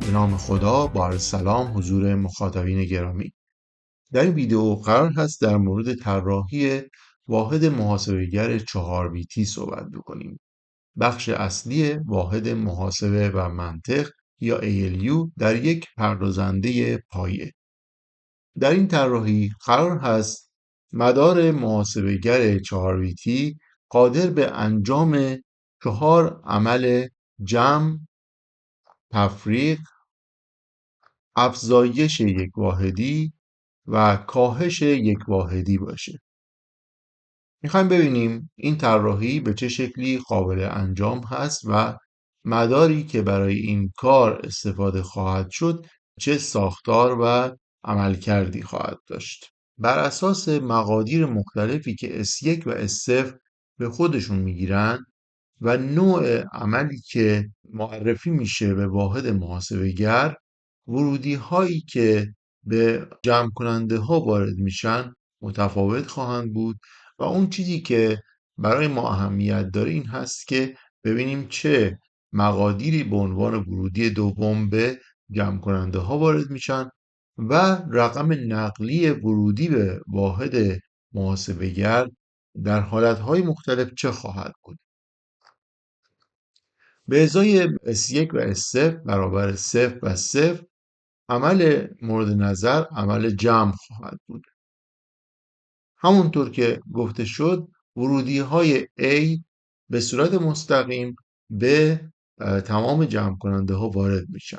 به نام خدا، با عرض سلام حضور مخاطبین گرامی. در این ویدیو قرار هست در مورد طراحی واحد محاسبهگر 4 بیتی صحبت بکنیم. بخش اصلی واحد محاسبه و منطق یا ALU در یک پردازنده پایه. در این طراحی قرار هست مدار محاسبهگر 4 بیتی قادر به انجام 4 عمل جمع، تفریق، افزایش یک واحدی و کاهش یک واحدی باشه. میخوایم ببینیم این طراحی به چه شکلی قابل انجام هست و مداری که برای این کار استفاده خواهد شد چه ساختار و عملکردی خواهد داشت. بر اساس مقادیر مختلفی که S1 و S0 به خودشون میگیرن و نوع عملی که معرفی میشه به واحد محاسبهگر، ورودی هایی که به جمع کننده ها وارد میشن متفاوت خواهند بود و اون چیزی که برای ما اهمیت داره این هست که ببینیم چه مقادیری به عنوان ورودی دوم به جمع کننده ها وارد میشن و رقم نقلی ورودی به واحد محاسبهگر در حالتهای مختلف چه خواهد بود. به ازای S1 و S0 برابر 0 و 0 عمل مورد نظر عمل جمع خواهد بود. همونطور که گفته شد ورودی های A به صورت مستقیم به تمام جمع کننده ها وارد میشن.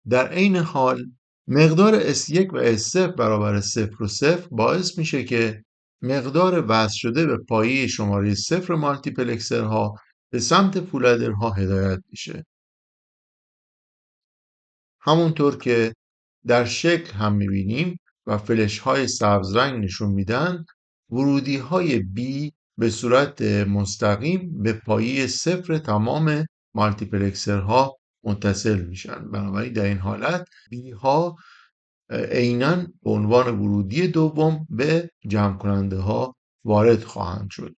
در عین حال مقدار S1 و S0 برابر 0 و 0 باعث میشه که مقدار وصل شده به پایه شماره 0 مالتیپلکسرها به سمت فولادرها هدایت میشه. همونطور که در شکل هم میبینیم و فلش های سبز رنگ نشون میدن، ورودی های B به صورت مستقیم به پایه 0 تمام مالتیپلکسرها متصل میشن. بنابراین در این حالت B ها عیناً به عنوان ورودی دوم به جمع کننده ها وارد خواهند شد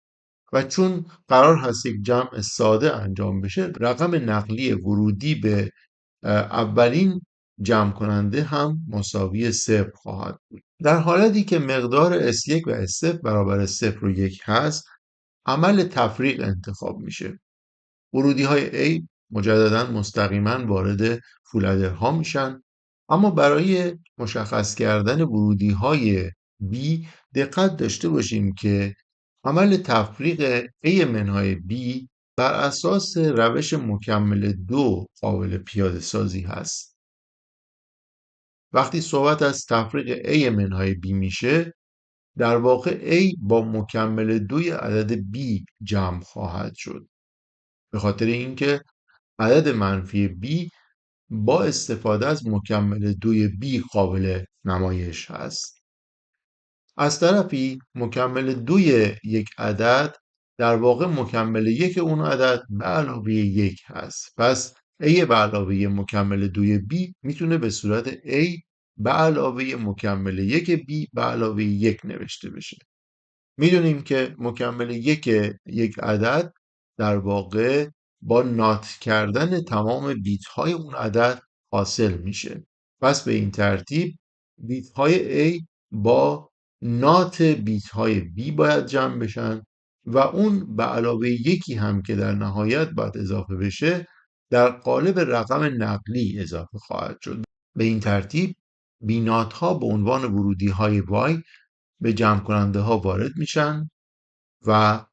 و چون قرار هست یک جمع ساده انجام بشه، رقم نقلی ورودی به اولین جمع کننده هم مساوی 0 خواهد بود. در حالتی که مقدار S1 و S0 برابر 0 و 1 هست، عمل تفریق انتخاب میشه. ورودی های A مجددا مستقیما وارد فولادرها میشن، اما برای مشخص کردن ورودی های B دقت داشته باشیم که عمل تفریق A منهای B بر اساس روش مکمل 2 قابل پیاده سازی هست. وقتی صحبت از تفریق A منهای B میشه، در واقع A با مکمل 2 عدد B جمع خواهد شد. به خاطر اینکه عدد منفی B با استفاده از مکمل 2 B قابل نمایش هست. از طرفی مکمل 2 یک عدد در واقع مکمل 1 اون عدد به علاوه 1 هست. پس A به علاوه مکمل 2 B میتونه به صورت A به علاوه مکمل 1 B به علاوه 1 نوشته بشه. میدونیم که مکمل 1 عدد در واقع با نات کردن تمام بیت های اون عدد حاصل میشه. پس به این ترتیب بیت های A با نات بیت های B باید جمع بشن و اون به علاوه 1 هم که در نهایت باید اضافه بشه در قالب رقم نقلی اضافه خواهد شد. به این ترتیب بی نات ها به عنوان ورودی های Y به جمع کننده ها وارد میشن و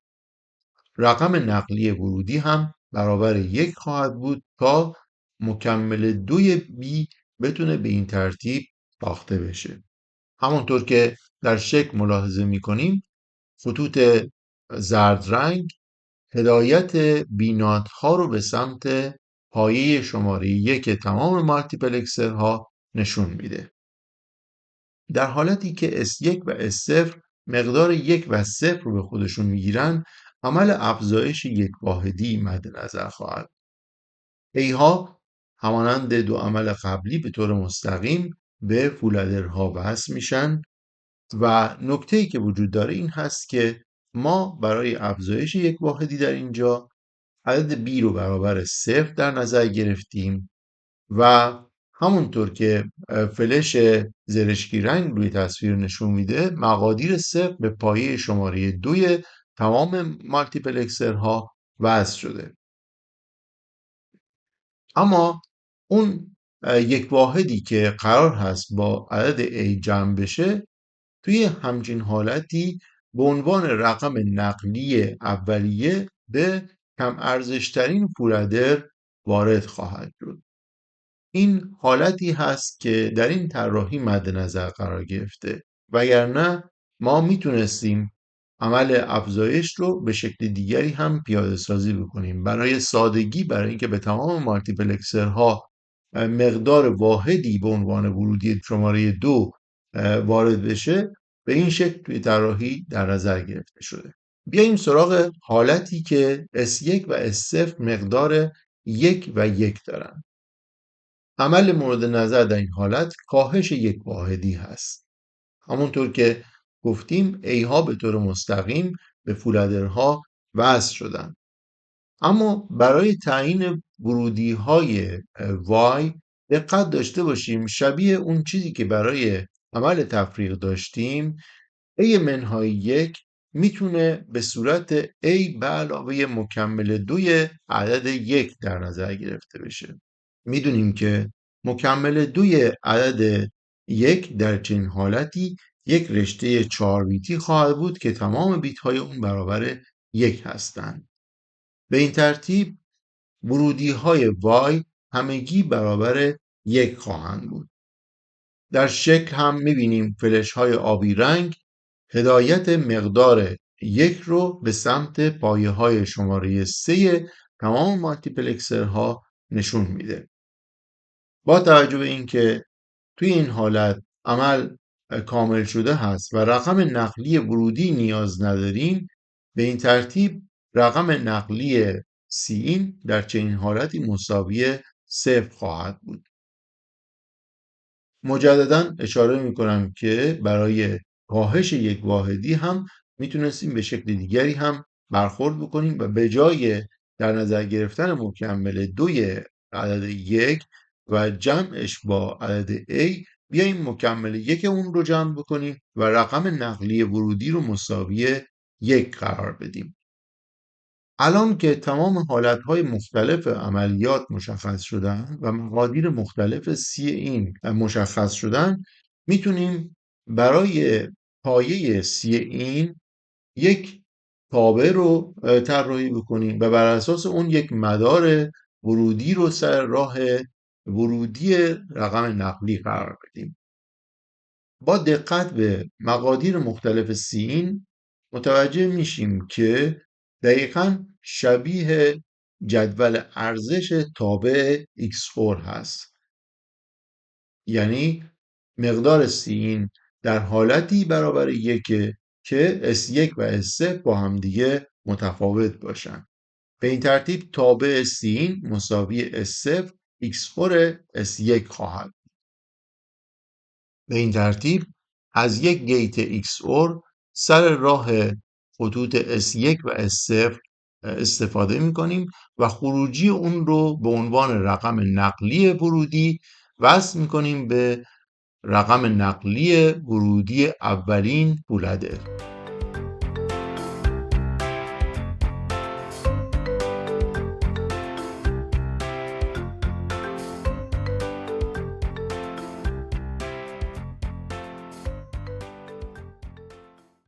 رقم نقلی ورودی هم برابر 1 خواهد بود تا مکمل 2 B بتونه به این ترتیب ساخته بشه. همونطور که در شکل ملاحظه میکنیم خطوط زرد رنگ هدایت بینات ها رو به سمت پایه شماره 1 تمام مالتیپلکسرها نشون میده. در حالتی که S1 و S0 مقدار 1 و 0 رو به خودشون میگیرن، عمل افزایش یک واحدی مد نظر خواهد. A ها همانند دو عمل قبلی به طور مستقیم به فولادرها وصل میشن و نکته‌ای که وجود داره این هست که ما برای افزایش یک واحدی در اینجا عدد B رو برابر 0 در نظر گرفتیم و همونطور که فلش زرشکی رنگ روی تصویر نشون میده، مقادیر 0 به پایه شماره 2 تمام مالتیپلکسرها وصل شده. اما اون یک واحدی که قرار هست با عدد A جمع بشه، توی همچین حالتی به عنوان رقم نقلی اولیه به کم ارزشترین فولادر وارد خواهد شد. این حالتی هست که در این طراحی مد نظر قرار گرفته، وگرنه ما میتونستیم عمل افزایش رو به شکل دیگری هم پیاده سازی بکنیم. برای سادگی، برای اینکه به تمام مالتیپلکسرها مقدار واحدی به عنوان ورودی شماره 2 وارد بشه، به این شکل توی طراحی در نظر گرفته شده. بیاییم سراغ حالتی که S1 و S0 مقدار 1 و 1 دارن. عمل مورد نظر در این حالت کاهش یک واحدی هست. همونطور که گفتیم A ها به طور مستقیم به فولادرها وصل شدن. اما برای تعیین ورودی های Y دقت داشته باشیم شبیه اون چیزی که برای عمل تفریق داشتیم، A منهای 1 میتونه به صورت A به علاوه مکمل 2 عدد 1 در نظر گرفته بشه. میدونیم که مکمل 2 عدد 1 در چنین حالتی یک رشته 4 بیتی خواهد بود که تمام بیت های اون برابر 1 هستند. به این ترتیب ورودی های Y همگی برابر 1 خواهند بود. در شکل هم میبینیم فلش های آبی رنگ هدایت مقدار 1 رو به سمت پایه های شماره 3 تمام مالتیپلکسرها نشون میده. با توجه به اینکه توی این حالت عمل کامل شده هست و رقم نقلی ورودی نیاز نداریم، به این ترتیب رقم نقلی سین در چنین حالتی مساوی 0 خواهد بود. مجددا اشاره میکنم که برای کاهش یک واحدی هم میتونستیم به شکل دیگری هم برخورد بکنیم و به جای در نظر گرفتن مکمل 2 عدد 1 و جمعش با عدد A، بیاییم مکمل 1 اون رو جمع بکنیم و رقم نقلی ورودی رو مساوی 1 قرار بدیم. الان که تمام حالتهای مختلف عملیات مشخص شدن و مقادیر مختلف سی این مشخص شدن، میتونیم برای پایه سی این یک تابع رو طراحی بکنیم و بر اساس اون یک مدار ورودی رو سر راه ورودی رقم نقلی قرار بدیم. با دقت به مقادیر مختلف سین متوجه میشیم که دقیقاً شبیه جدول ارزش تابع X4 هست. یعنی مقدار سین در حالتی برابر 1 که S1 و S0 با همدیگه متفاوت باشن. به این ترتیب تابع سین مساوی S0 X4 S1 خواهد. به این ترتیب از یک گیت XOR سر راه خطوط S1 و S0 استفاده می‌کنیم و خروجی اون رو به عنوان رقم نقلی ورودی وصل می‌کنیم به رقم نقلی ورودی اولین فولادر.